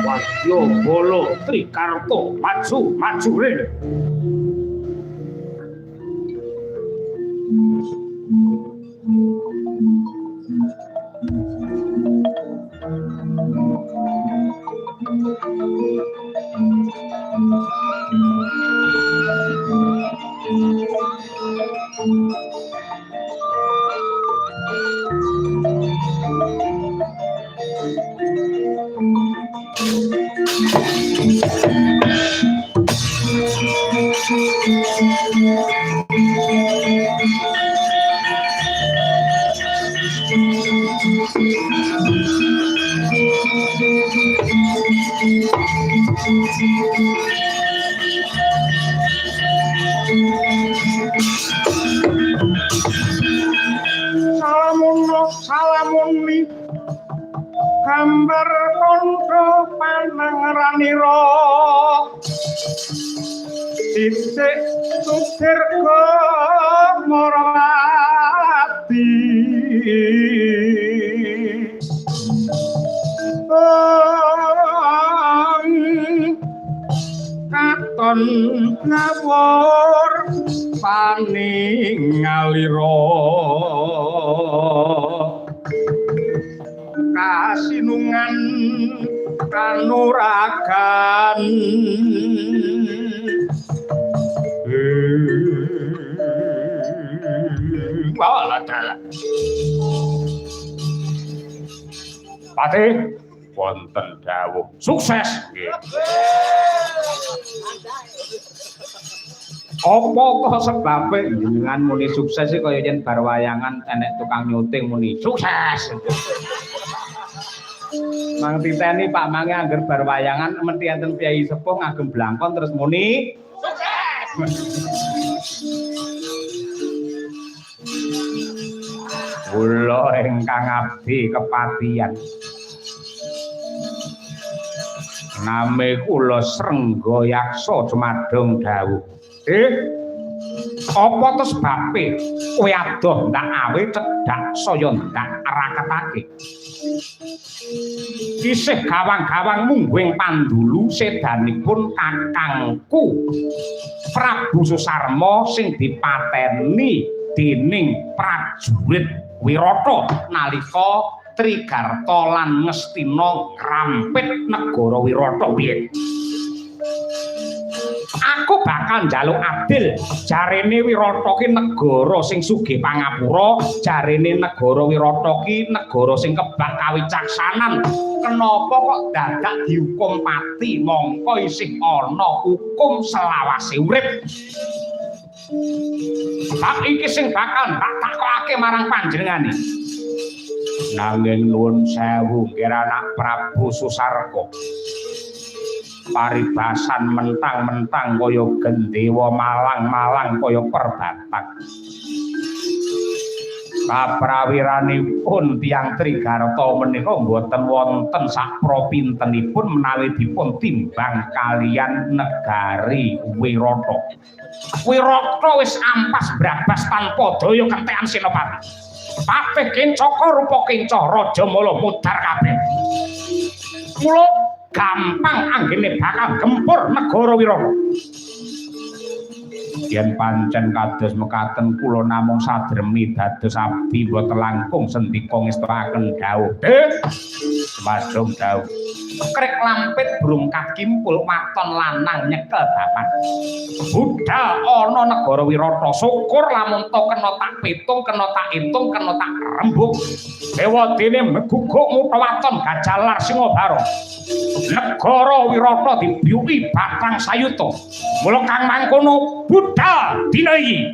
Wadya Bala Trikarta maju rene. Salamuni gambar kandha panangranira sisik sudirga marwati katon ngawur paningalira kasinungan kanuragan waladala Patih wonten dawuh sukses nggih. Apa sebabe jenengan muni sukses iki kaya yen bar wayangan enek tukang nyuting muni sukses. Mang titeni Pak Mange angger bar wayangan mesti enten piyai sepuh ngagem blangkon terus muni sukses. Kula ingkang abdi kepatihan. Name kula Srengga Yaksa Jumadung dawuh. Apa to sebabe kowe adoh ndak awe cedhak saya ndak raketake. Isih gawang-gawang mungguing pandulu sedanipun kakangku Prabu Susarma sing dipateni dening prajurit Wirata nalika Trigarta lan Ngastina ngrampit negara Wirata piye. Aku bakal njaluk adil. Jarene Wirata ki negara sing sugih pangapura, jarene negara Wirata ki negara sing kebak kawicaksanan. Kenapa kok dadak dihukum pati mongko isih ana hukum selawase urip? Sebab iki sing bakal tak takokake marang panjenengane. Nanging nuwun sewu Anak Prabu Susarka. Paribasan mentang-mentang kaya gendewa malang-malang kaya perbatak. Kaprawiranipun tiyang Trigarta menika boten wonten sak propintenipun menawi dipun timbang kaliyan negari Wirata. Wirata wis ampas brabas tanpa daya kentekan Senopati. Patih Kencaka rupa Kenca Raja Mala mudhar kabeh. Mula gampang anggene bakal gempur negara Wirata. Yen pancen kados mekaten kula namung sadremi dados abdi boten langkung sendika ngestakaken dawuh. Madhong dawuh. Krek lampit burung kakimpul waton lanang nyekel dapan. Budal ana negara Wirata syukur lamun to kena tak pitung, kena tak itung, kena tak rembug. Dewa dene meguguk muta waton gajalar Singabara. Negara Wirata dibiyuki batang sayuta. Mula kang mangkono budal dina iki.